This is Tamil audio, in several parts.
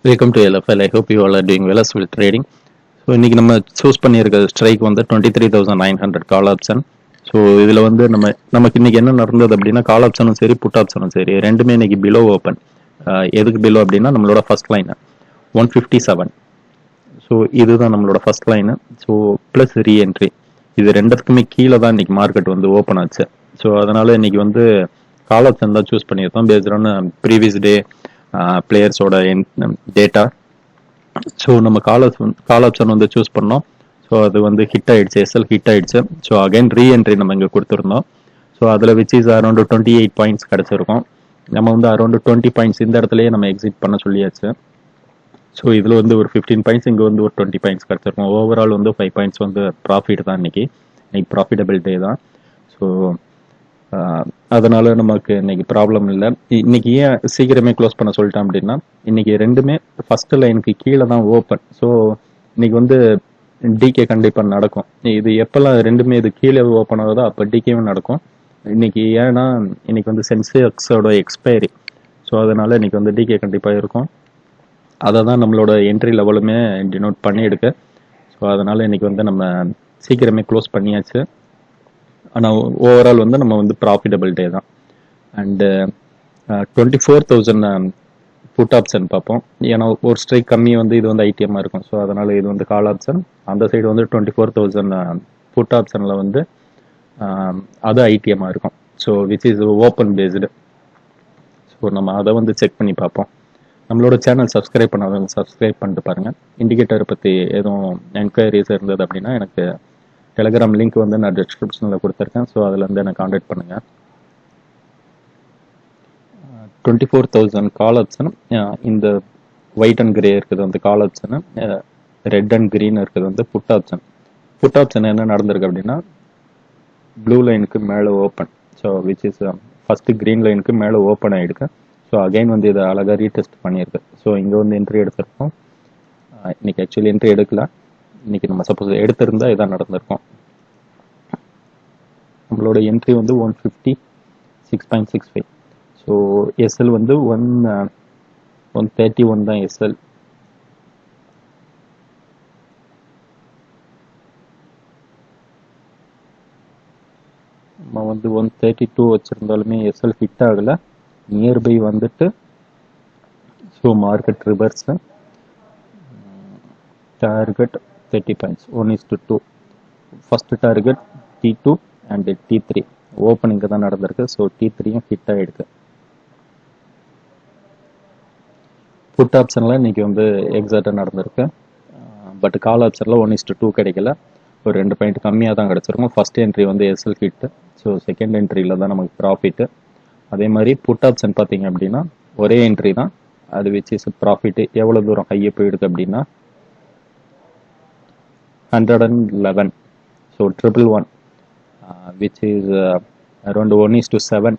Welcome to LFL. I hope you all are doing well as well trading. So இன்றைக்கி நம்ம சூஸ் பண்ணியிருக்க ஸ்ட்ரைக் வந்து 23,900 கால் ஆப்ஷன். ஸோ இதில் வந்து நமக்கு இன்றைக்கி என்ன நடந்தது அப்படின்னா, கால் ஆப்ஷனும் சரி புட் ஆப்ஷனும் சரி ரெண்டுமே இன்றைக்கி பிலோ ஓப்பன். எதுக்கு பிலோ அப்படின்னா நம்மளோட ஃபர்ஸ்ட் லைனு 157. ஸோ இதுதான் நம்மளோட first line. So plus reentry இது ரெண்டுத்துக்குமே கீழே தான் இன்றைக்கி மார்க்கெட் வந்து ஓப்பன் ஆச்சு. ஸோ அதனால் இன்றைக்கி வந்து கால் ஆப்ஷன் தான் சூஸ் பண்ணியிருக்கோம் பேஸ்டான ப்ரீவியஸ் டே பிளேயர்ஸோட டேட்டா. ஸோ நம்ம கால் ஆப்ஷன் வந்து சூஸ் பண்ணோம். ஸோ அது வந்து ஹிட் ஆயிடுச்சு, எஸ்எல் ஹிட் ஆயிடுச்சு. ஸோ அகைன் ரீஎன்ட்ரி நம்ம இங்கே கொடுத்துருந்தோம். ஸோ அதில் விச் இஸ் அரௌண்ட் 28 பாயிண்ட்ஸ் கிடச்சிருக்கும். நம்ம வந்து அரௌண்ட் 20 பாயிண்ட்ஸ் இந்த இடத்துலயே நம்ம எக்ஸிட் பண்ண சொல்லியாச்சு. ஸோ இதில் வந்து ஒரு 15 பாயிண்ட்ஸ், இங்கே வந்து ஒரு 20 பாயிண்ட்ஸ் கிடச்சிருக்கும். ஓவரால் வந்து 5 பாயிண்ட்ஸ் வந்து ப்ராஃபிட் தான் இன்னைக்கு ப்ராஃபிட்டபிள் டே தான். ஸோ அதனால நமக்கு இன்னைக்கு ப்ராப்ளம் இல்லை. இன்னைக்கு ஏன் சீக்கிரமே க்ளோஸ் பண்ண சொல்லிட்டேன் அப்படின்னா, இன்னைக்கு ரெண்டுமே ஃபர்ஸ்ட் லைனுக்கு கீழே தான் ஓப்பன். ஸோ இன்னைக்கு வந்து டிகே கண்டிப்பாக நடக்கும். இது எப்பெல்லாம் ரெண்டுமே இது கீழே ஓப்பன் ஆகுதோ அப்போ டிகேவும் நடக்கும். இன்னைக்கு ஏன்னா இன்னைக்கு வந்து சென்செக்ஸோட எக்ஸ்பைரி. ஸோ அதனால இன்னைக்கு வந்து டிகே கண்டிப்பாக இருக்கும். அதை தான் நம்மளோட என்ட்ரி லெவலுமே டினோட் பண்ணி எடுக்க. ஸோ அதனால இன்னைக்கு வந்து நம்ம சீக்கிரமே க்ளோஸ் பண்ணியாச்சு. ஆனால் ஓவரால் வந்து நம்ம வந்து ப்ராஃபிட்டபிள் டே தான். அண்டு 24,000 புட் ஆப்ஷன் பார்ப்போம். ஏன்னா ஒரு ஸ்ட்ரைக் கம்மி வந்து இது வந்து ஐடிஎம்மாக இருக்கும். ஸோ அதனால் இது வந்து கால் ஆப்ஷன். அந்த சைடு வந்து 24,000 புட் ஆப்ஷனில் வந்து அது ஐடிஎம்மாக இருக்கும். So which is open based. So நம்ம அதை வந்து செக் பண்ணி பார்ப்போம். நம்மளோட சேனல் சப்ஸ்கிரைப் பண்ணாதவங்க சப்ஸ்கிரைப் பண்ணிட்டு பாருங்கள். இண்டிகேட்டரை பற்றி எதுவும் என்கொயரிஸ் இருந்தது அப்படின்னா எனக்கு டெலிகிராம் லிங்க் வந்து நான் டிஸ்கிரிப்ஷனில் கொடுத்துருக்கேன். ஸோ அதில் வந்து என்னை காண்டாக்ட் பண்ணுங்கள். 24,000 கால் ஆப்ஷன். இந்த ஒயிட் அண்ட் கிரே இருக்குது வந்து கால் ஆப்ஷனு, ரெட் அண்ட் க்ரீன் இருக்குது வந்து புட் ஆப்ஷன். புட் ஆப்ஷன் என்ன நடந்திருக்கு அப்படின்னா, ப்ளூ லைனுக்கு மேலே open. So which is first green லைனுக்கு மேலே ஓப்பன் ஆகிடுக்கு. ஸோ அகைன் வந்து இதை அழகாக ரீடெஸ்ட் பண்ணியிருக்கு. ஸோ இங்கே வந்து என்ட்ரி எடுத்திருக்கோம். இன்னைக்கு ஆக்சுவலி என்ட்ரி எடுக்கல. இன்னைக்கு நம்ம சப்போஸ் எடுத்திருந்தா இதான் நடந்திருக்கும். நம்மளோட என்ட்ரி வந்து 156.65. ஸோ எஸ்எல் வந்து 131 தான் எஸ்எல். நம்ம வந்து 132 வச்சுருந்தாலுமே எஸ்எல் ஹிட் ஆகலை. நியர்பை வந்துட்டு so market reverse. Target 30 points 1:2. First target T2 and T3 opening தான் நடந்திருக்கு. ஸோ T3யும் ஹிட் ஆகிடுக்கு. புட் ஆப்ஷனில் இன்றைக்கி வந்து எக்ஸாக்டாக நடந்திருக்கு. பட் கால் ஆப்ஷனில் 1:2 கிடைக்கல. ஒரு 2 பாயிண்ட் கம்மியாக தான் கிடச்சிருக்கும். ஃபஸ்ட் என்ட்ரி வந்து எஸ்எல் ஹிட்டு. ஸோ செகண்ட் என்ட்ரியில் தான் நமக்கு ப்ராஃபிட்டு. அதே மாதிரி புட் ஆப்ஷன் பார்த்தீங்க அப்படின்னா ஒரே என்ட்ரி தான், அது விச் இஸ் ப்ராஃபிட்டு. எவ்வளோ தூரம் ஹையை போயிடுது அப்படின்னா 111. ஸோ 111 விச் இஸ் அரௌண்ட் 1:7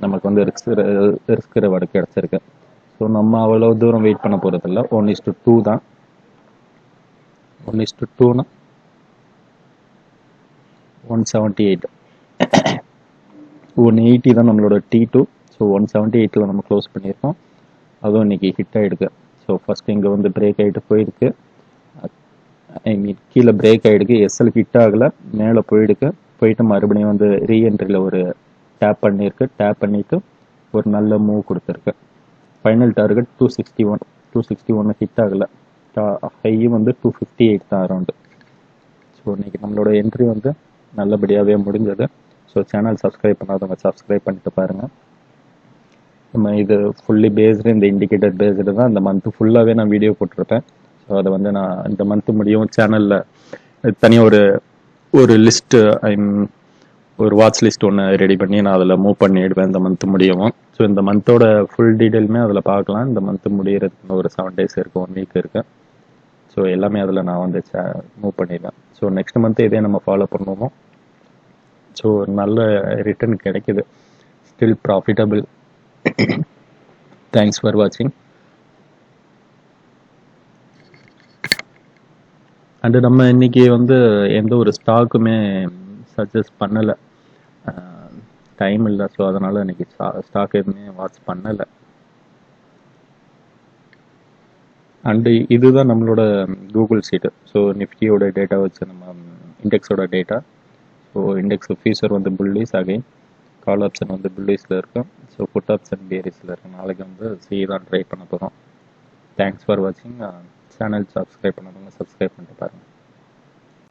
நமக்கு வந்து ரிஸ்க் ரிவார்டு கிடச்சிருக்கு. ஸோ நம்ம அவ்வளோ தூரம் வெயிட் பண்ண போகிறதில்ல. 1:2 தான். 1:2னா 178. 180 தான் நம்மளோட T2. ஸோ 178 நம்ம க்ளோஸ் பண்ணியிருக்கோம். அதுவும் இன்னைக்கு ஹிட் ஆகிடுக்கு. ஸோ ஃபஸ்ட்டு இங்கே வந்து பிரேக் ஆகிட்டு போயிருக்கு. ஐ மீன் கீழே பிரேக் ஆகிடுக்கு. எஸ்எல் ஹிட் ஆகலை, மேலே போயிட்டு மறுபடியும் வந்து ரீஎன்ட்ரியில் ஒரு டேப் பண்ணியிருக்கு. டேப் பண்ணிவிட்டு ஒரு நல்ல மூவ் கொடுத்துருக்கு. Final target 261. 261 ஹிட் ஆகலை. ஹையும் வந்து 258 தான் அரௌண்டு. ஸோ இன்னைக்கு நம்மளோட என்ட்ரி வந்து நல்லபடியாகவே முடிஞ்சது. ஸோ சேனல் சப்ஸ்கிரைப் பண்ணாதவங்க சப்ஸ்கிரைப் பண்ணிட்டு பாருங்கள். நம்ம இது ஃபுல்லி பேஸ்டு, இந்த இண்டிகேட்டர் பேஸ்டு தான். இந்த மந்த்து ஃபுல்லாகவே நான் வீடியோ போட்டிருப்பேன். ஸோ அதை வந்து நான் இந்த மந்த்து முடியும் சேனலில் தனியாக ஒரு லிஸ்ட்டு ஒரு வாட்ச் லிஸ்ட் ஒன்று ரெடி பண்ணி நான் அதில் மூவ் பண்ணிடுவேன் இந்த மந்த்து முடியவும். ஸோ இந்த மந்தோட ஃபுல் டீட்டெயிலுமே அதில் பார்க்கலாம். இந்த மந்த்து முடிகிறதுக்கு ஒரு 7 days இருக்குது, 1 week இருக்குது. ஸோ எல்லாமே அதில் நான் வந்து மூவ் பண்ணிடுவேன். ஸோ நெக்ஸ்ட் மந்த்து இதே நம்ம ஃபாலோ பண்ணுவோம். ஸோ நல்ல ரிட்டர்ன் கிடைக்குது. Still profitable. தேங்க்ஸ் ஃபார் வாட்சிங். அண்டு நம்ம இன்னைக்கு வந்து எந்த ஒரு ஸ்டாக்குமே சஜஸ்ட் பண்ணலை, டைம் இல்லை. ஸோ அதனால் இன்னைக்கு ஸ்டாக் எதுவுமே வாட்ச் பண்ணலை. அண்டு இதுதான் நம்மளோட கூகுள் சீட்டு. ஸோ நிஃப்டியோட டேட்டா வச்சு நம்ம இண்டெக்ஸோட டேட்டா. ஸோ இண்டெக்ஸ் ஃபியூச்சர் வந்து புல்லிஸ், அகைன் கால் ஆப்ஷன் வந்து புல்லிஸில் இருக்கும். ஸோ புட் ஆப்ஷன் பேரிஸில் இருக்கும். நாளைக்கு வந்து சி தான் ட்ரை பண்ண போகிறோம். தேங்க்ஸ் ஃபார் வாட்சிங். சேனல் சப்ஸ்கிரைப் பண்ணாதவங்க சப்ஸ்கிரைப் பண்ணிட்டு பாருங்கள்.